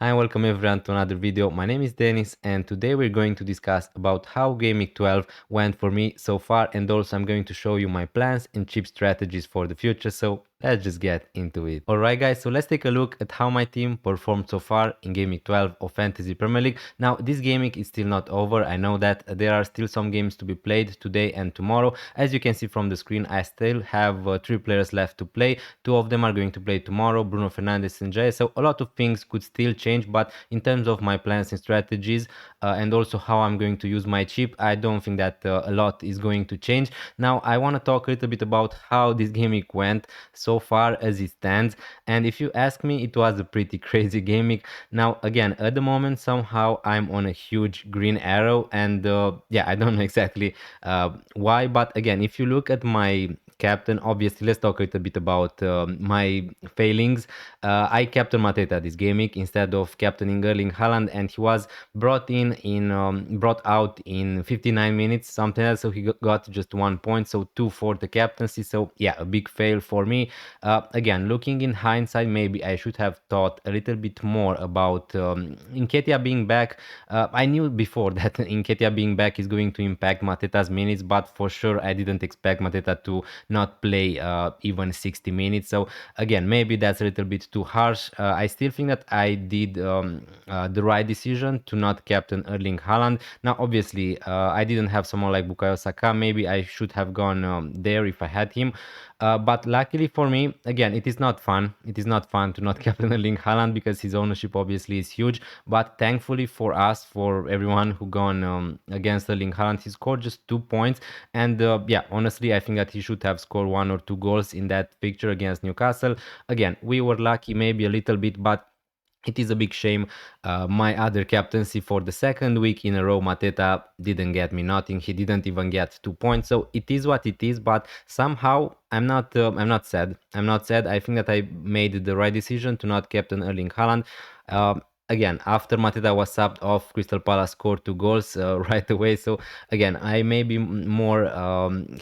Hi and welcome everyone to another video. My name is Denis and today we're going to discuss about how Game Week 12 went for me so far, and also I'm going to show you my plans and cheap strategies for the future. So let's just get into it. Alright guys, so let's take a look at how my team performed so far in Game Week 12 of Fantasy Premier League. Now this Game Week is still not over. I know that there are still some games to be played today and tomorrow. As you can see from the screen, I still have 3 players left to play. 2 of them are going to play tomorrow, Bruno Fernandes and Jay. So a lot of things could still change, but in terms of my plans and strategies and also how I'm going to use my chip, I don't think that a lot is going to change. Now I want to talk a little bit about how this game week went so far as it stands, and if you ask me, it was a pretty crazy game week. Now again, at the moment somehow I'm on a huge green arrow, and yeah, I don't know exactly why, but again, if you look at my captain, obviously let's talk a little bit about my failings. I captain Mateta this game week instead of captaining Erling Haaland, and he was brought out in 59 minutes, something else. So he got just 1 point, so 2 for the captaincy. So yeah, a big fail for me. Again, looking in hindsight, maybe I should have thought a little bit more about Nketiah being back. I knew before that Nketiah being back is going to impact Mateta's minutes, but for sure I didn't expect Mateta to not play even 60 minutes. So again, maybe that's a little bit too harsh. I still think that I did the right decision to not captain Erling Haaland. Now obviously I didn't have someone like Bukayo Saka. Maybe I should have gone there if I had him. But luckily for me, again, it is not fun. It is not fun to not captain Erling Haaland because his ownership obviously is huge. But thankfully for us, for everyone who gone against Erling Haaland, he scored just 2 points. And yeah, honestly, I think that he should have scored 1 or 2 goals in that fixture against Newcastle. Again, we were lucky maybe a little bit, but it is a big shame. My other captaincy for the second week in a row, Mateta didn't get me nothing. He didn't even get 2 points. So it is what it is. But somehow I'm not. I'm not sad. I'm not sad. I think that I made the right decision to not captain Erling Haaland. Again, after Mateta was subbed off, Crystal Palace scored 2 goals right away. So again, I maybe more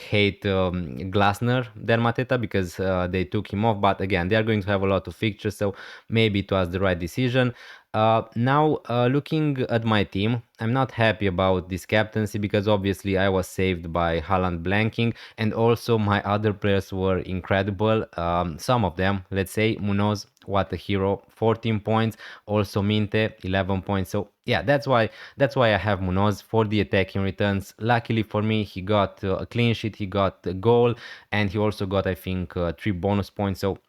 hate Glasner than Mateta because they took him off. But again, they are going to have a lot of fixtures, so maybe it was the right decision. Now, looking at my team, I'm not happy about this captaincy because obviously I was saved by Haaland blanking, and also my other players were incredible. Some of them, let's say Munoz, what a hero, 14 points. Also Minte, 11 points. So yeah, that's why I have Munoz for the attacking returns. Luckily for me, he got a clean sheet, he got a goal, and he also got, I think, 3 bonus points. So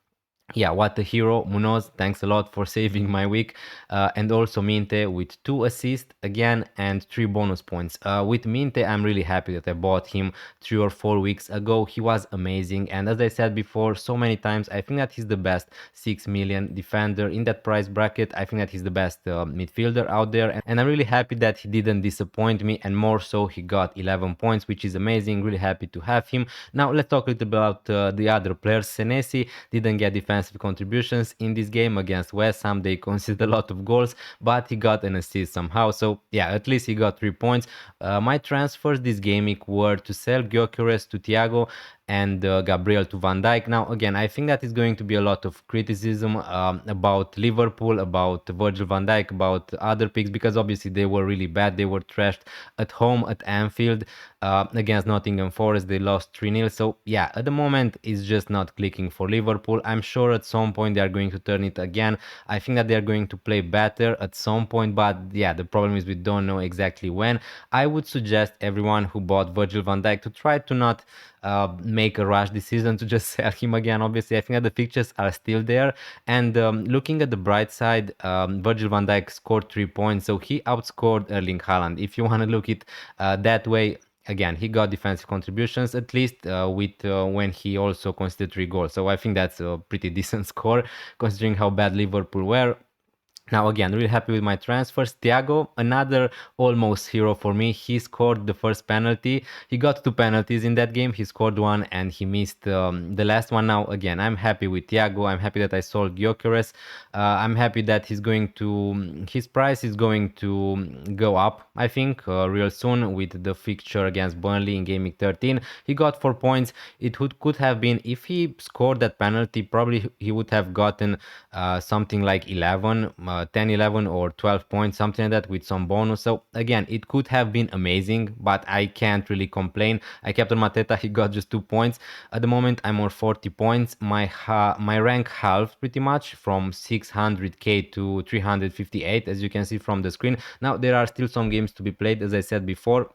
yeah, what a hero, Munoz. Thanks a lot for saving my week. And also Minte with 2 assists again and 3 bonus points. With Minte, I'm really happy that I bought him 3 or 4 weeks ago. He was amazing. And as I said before so many times, I think that he's the best 6 million defender in that price bracket. I think that he's the best midfielder out there. And I'm really happy that he didn't disappoint me. And more so, he got 11 points, which is amazing. Really happy to have him. Now, let's talk a little bit about the other players. Senesi didn't get defensive contributions in this game against West Ham. They conceded a lot of goals, but he got an assist somehow. So yeah, at least he got 3 points. My transfers this game week were to sell Gyökeres to Thiago and Gabriel to Van Dijk. Now again, I think that is going to be a lot of criticism about Liverpool, about Virgil van Dijk, about other picks, because obviously they were really bad. They were trashed at home at Anfield against Nottingham Forest. They lost 3-0. So yeah, at the moment it's just not clicking for Liverpool. I'm sure at some point they are going to turn it again. I think that they are going to play better at some point, but yeah, the problem is we don't know exactly when. I would suggest everyone who bought Virgil van Dijk to try to not make a rash decision to just sell him again. Obviously, I think that the fixtures are still there. And looking at the bright side, Virgil van Dijk scored 3 points, so he outscored Erling Haaland. If you want to look it that way, again, he got defensive contributions, at least with when he also conceded 3 goals. So I think that's a pretty decent score considering how bad Liverpool were. Now again, really happy with my transfers. Thiago, another almost hero for me. He scored the first penalty. He got 2 penalties in that game. He scored one and he missed the last one. Now again, I'm happy with Thiago. I'm happy that I sold Gyökeres. I'm happy that his price is going to go up, I think, real soon with the fixture against Burnley in game week 13. He got 4 points. It could have been, if he scored that penalty, probably he would have gotten something like 11. 10, 11 or 12 points, something like that, with some bonus. So again, it could have been amazing, but I can't really complain. I kept on Mateta, he got just 2 points. At the moment, I'm on 40 points. My rank halved pretty much from 600k to 358, as you can see from the screen. Now there are still some games to be played, as I said before.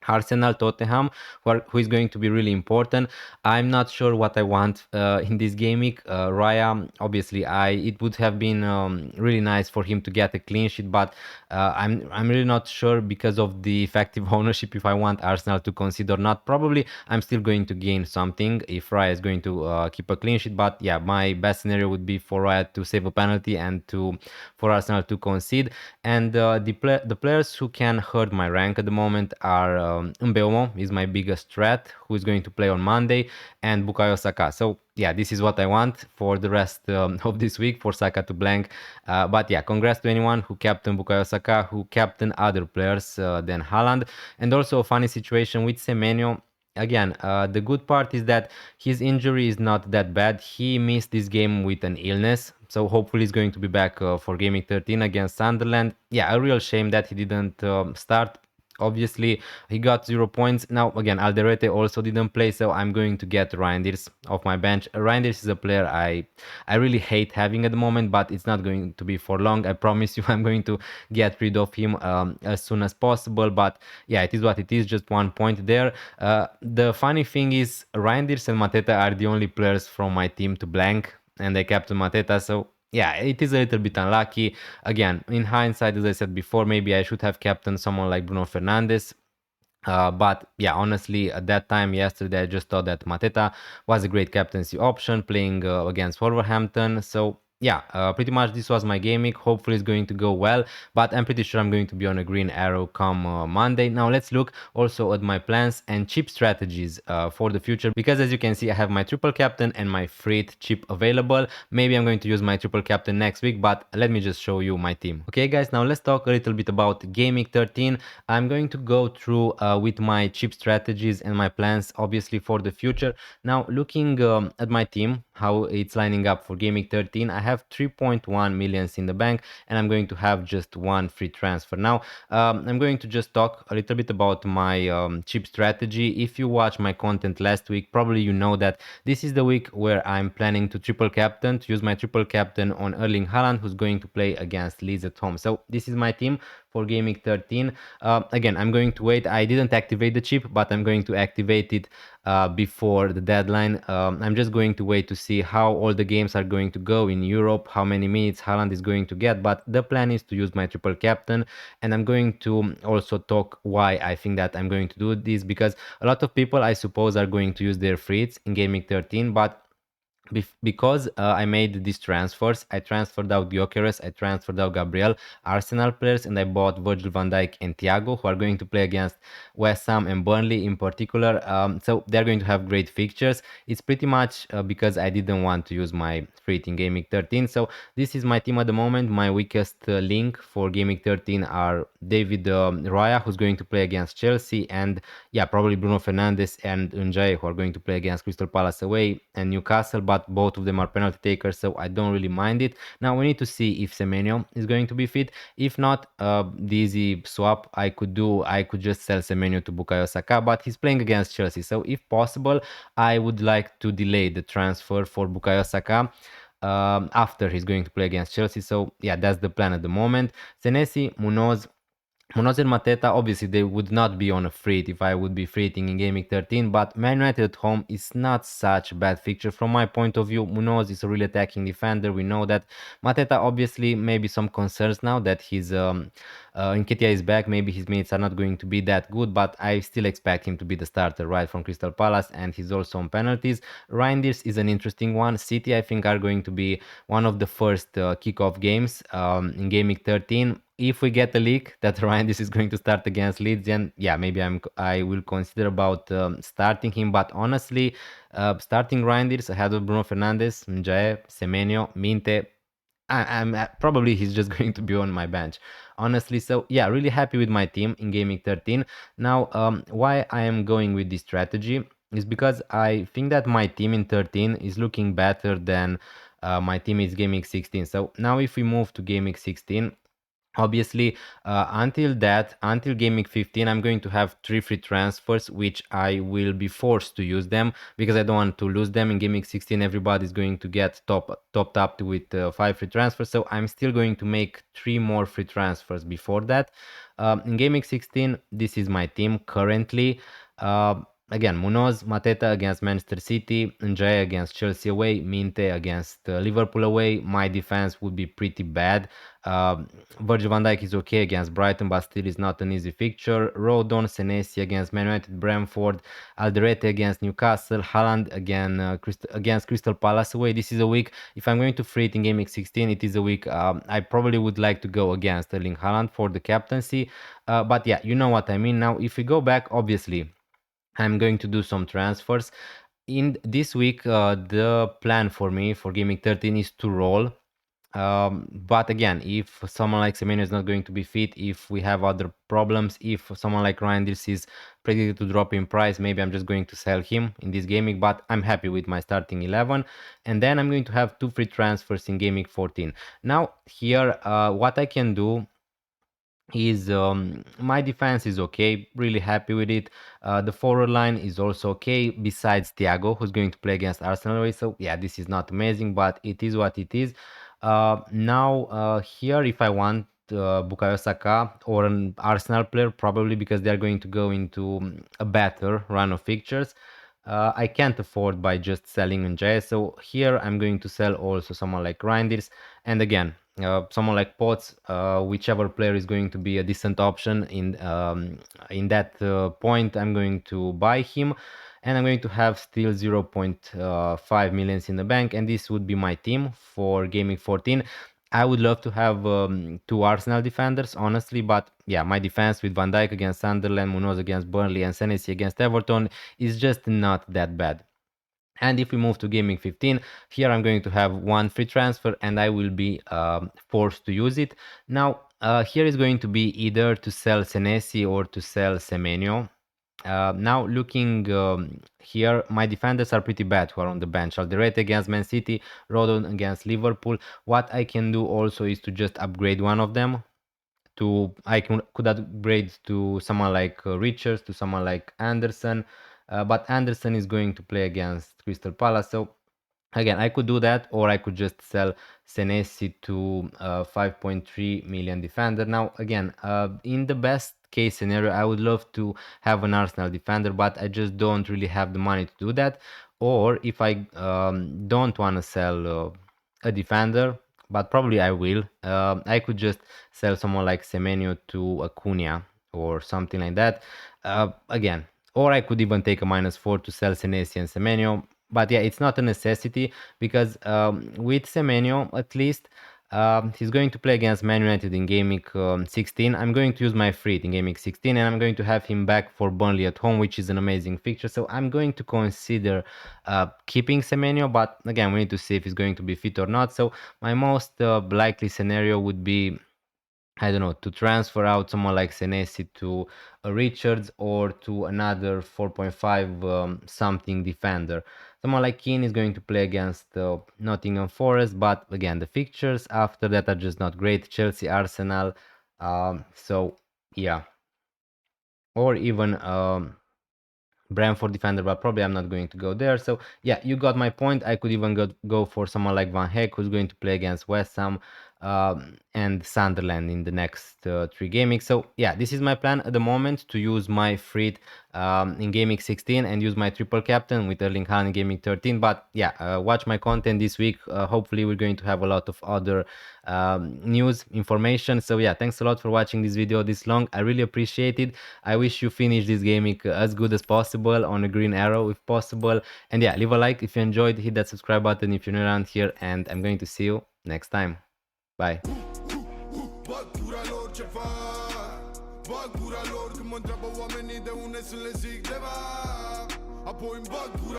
Arsenal, Tottenham, who is going to be really important. I'm not sure what I want in this game week. Raya, obviously, it would have been really nice for him to get a clean sheet, but I'm really not sure because of the effective ownership if I want Arsenal to concede or not. Probably I'm still going to gain something if Raya is going to keep a clean sheet, but yeah, my best scenario would be for Raya to save a penalty and for Arsenal to concede. And the players who can hurt my rank at the moment are Mbeumo is my biggest threat, who is going to play on Monday, and Bukayo Saka. So yeah, this is what I want for the rest of this week, for Saka to blank. But yeah, congrats to anyone who captain Bukayo Saka, who captain other players than Haaland. And also a funny situation with Semenyo. Again, the good part is that his injury is not that bad. He missed this game with an illness, so hopefully he's going to be back for gaming 13 against Sunderland. Yeah, a real shame that he didn't start. Obviously, he got 0 points. Now, again, Alderete also didn't play, so I'm going to get Reinders off my bench. Reinders is a player I really hate having at the moment, but it's not going to be for long. I promise you, I'm going to get rid of him as soon as possible. But yeah, it is what it is, just 1 point there. The funny thing is, Reinders and Mateta are the only players from my team to blank, and I captain Mateta, so yeah, it is a little bit unlucky. Again, in hindsight, as I said before, maybe I should have captained someone like Bruno Fernandes. But yeah, honestly, at that time yesterday, I just thought that Mateta was a great captaincy option playing against Wolverhampton. So yeah, pretty much this was my game week. Hopefully, it's going to go well, but I'm pretty sure I'm going to be on a green arrow come Monday. Now, let's look also at my plans and chip strategies for the future, because as you can see, I have my triple captain and my freight chip available. Maybe I'm going to use my triple captain next week, but let me just show you my team. Okay, guys, now let's talk a little bit about game week 13. I'm going to go through with my chip strategies and my plans, obviously, for the future. Now, looking at my team, how it's lining up for game week 13, I have 3.1 millions in the bank, and I'm going to have just one free transfer. Now, I'm going to just talk a little bit about my chip strategy. If you watch my content last week, probably you know that this is the week where I'm planning to triple captain, to use my triple captain on Erling Haaland, who's going to play against Leeds at home. So this is my team for gaming 13. Again, I'm going to wait. I didn't activate the chip, but I'm going to activate it before the deadline. I'm just going to wait to see how all the games are going to go in Europe, how many minutes Haaland is going to get. But the plan is to use my triple captain, and I'm going to also talk why I think that I'm going to do this, because a lot of people, I suppose, are going to use their frees in gaming 13, but because I made these transfers, I transferred out Gyökeres, I transferred out Gabriel, Arsenal players, and I bought Virgil van Dijk and Thiago, who are going to play against West Ham and Burnley in particular. So they're going to have great fixtures. It's pretty much because I didn't want to use my free in Gaming 13. So this is my team at the moment. My weakest link for Gaming 13 are David Raya, who's going to play against Chelsea, and yeah, probably Bruno Fernandes and Unjay, who are going to play against Crystal Palace away and Newcastle, but both of them are penalty takers, so I don't really mind it. Now we need to see if Semenyo is going to be fit. If not, the easy swap I could just sell Semenyo to Bukayo Saka, but he's playing against Chelsea, so if possible, I would like to delay the transfer for Bukayo Saka after he's going to play against Chelsea. So yeah, that's the plan at the moment. Senesi, Munoz and Mateta, obviously they would not be on a free if I would be freeing in Gaming 13, but Man United at home is not such a bad fixture from my point of view. Munoz is a really attacking defender, we know that. Mateta, obviously, maybe some concerns now that his Nketiah is back, maybe his minutes are not going to be that good, but I still expect him to be the starter right from Crystal Palace, and he's also on penalties. Reinders is an interesting one. City, I think, are going to be one of the first kickoff games in Gaming 13. If we get a leak that Reinders is going to start against Leeds, then yeah, maybe I will consider about starting him. But honestly, starting Reinders ahead of Bruno Fernandes, Njae, Semenyo, Minte, I'm probably he's just going to be on my bench, honestly. So yeah, really happy with my team in Gaming 13. Now, why I am going with this strategy is because I think that my team in 13 is looking better than my team is gaming 16. So now if we move to gaming 16, obviously, until gaming 15, I'm going to have 3 free transfers, which I will be forced to use them because I don't want to lose them. In gaming 16, everybody's going to get topped up with 5 free transfers, so I'm still going to make 3 more free transfers before that. In gaming 16, this is my team currently. Again, Munoz, Mateta against Manchester City, Njaya against Chelsea away, Minte against Liverpool away. My defense would be pretty bad. Virgil van Dijk is okay against Brighton, but still is not an easy fixture. Rodon, Senesi against Man United, Brentford, Alderete against Newcastle, Haaland against Crystal Palace away. This is a week, if I'm going to free it in Game Week 16, it is a week I probably would like to go against Erling Haaland for the captaincy. But yeah, you know what I mean. Now, if we go back, obviously, I'm going to do some transfers. In this week, the plan for me for Game Week 13 is to roll. But again, if someone like Semenyo is not going to be fit, if we have other problems, if someone like Reinders is predicted to drop in price, maybe I'm just going to sell him in this gaming, but I'm happy with my starting 11. And then I'm going to have 2 free transfers in gaming 14. Now here, what I can do is my defense is okay, really happy with it. The forward line is also okay, besides Thiago, who's going to play against Arsenal. So yeah, this is not amazing, but it is what it is. Now here, if I want Bukayo Saka or an Arsenal player, probably because they're going to go into a better run of fixtures, I can't afford by just selling Njaya. So here I'm going to sell also someone like Reinders, and again, someone like Potts, whichever player is going to be a decent option in that point, I'm going to buy him, and I'm going to have still 0.5 millions in the bank, and this would be my team for gaming 14. I would love to have 2 Arsenal defenders, honestly, but yeah, my defense with Van Dijk against Sunderland, Munoz against Burnley, and Senesi against Everton is just not that bad. And if we move to gaming 15, here I'm going to have 1 free transfer, and I will be forced to use it. Now, here is going to be either to sell Senesi or to sell Semenyo. Now looking here, my defenders are pretty bad who are on the bench. Alderete against Man City, Rodon against Liverpool. What I can do also is to just upgrade one of them. Could upgrade to someone like Richards, to someone like Anderson, but Anderson is going to play against Crystal Palace. So again, I could do that, or I could just sell Senesi to 5.3 million defender. Now, again, in the best case scenario, I would love to have an Arsenal defender, but I just don't really have the money to do that. Or if I don't want to sell a defender, but probably I will, I could just sell someone like Semenyo to Acuna or something like that. Again, or I could even take a -4 to sell Senesi and Semenyo. But yeah, it's not a necessity because with Semenyo, at least, he's going to play against Man United in Game Week 16. I'm going to use my free in Game Week 16, and I'm going to have him back for Burnley at home, which is an amazing fixture. So I'm going to consider keeping Semenyo, but again, we need to see if he's going to be fit or not. So my most likely scenario would be, I don't know, to transfer out someone like Senesi to a Richards or to another 4.5 something defender. Someone like Keane is going to play against Nottingham Forest, but again, the fixtures after that are just not great. Chelsea, Arsenal, so yeah. Or even Brentford defender, but probably I'm not going to go there. So yeah, you got my point. I could even go for someone like Van Heck, who's going to play against West Ham and Sunderland in the next 3 gaming. So yeah, this is my plan at the moment, to use my free in gaming 16 and use my triple captain with Erling Haaland in gaming 13. But yeah, watch my content this week. Hopefully we're going to have a lot of other news information. So yeah, thanks a lot for watching this video this long. I really appreciate it. I wish you finish this gaming as good as possible on a green arrow if possible. And yeah, leave a like if you enjoyed, hit that subscribe button if you're new around here, and I'm going to see you next time. Bye.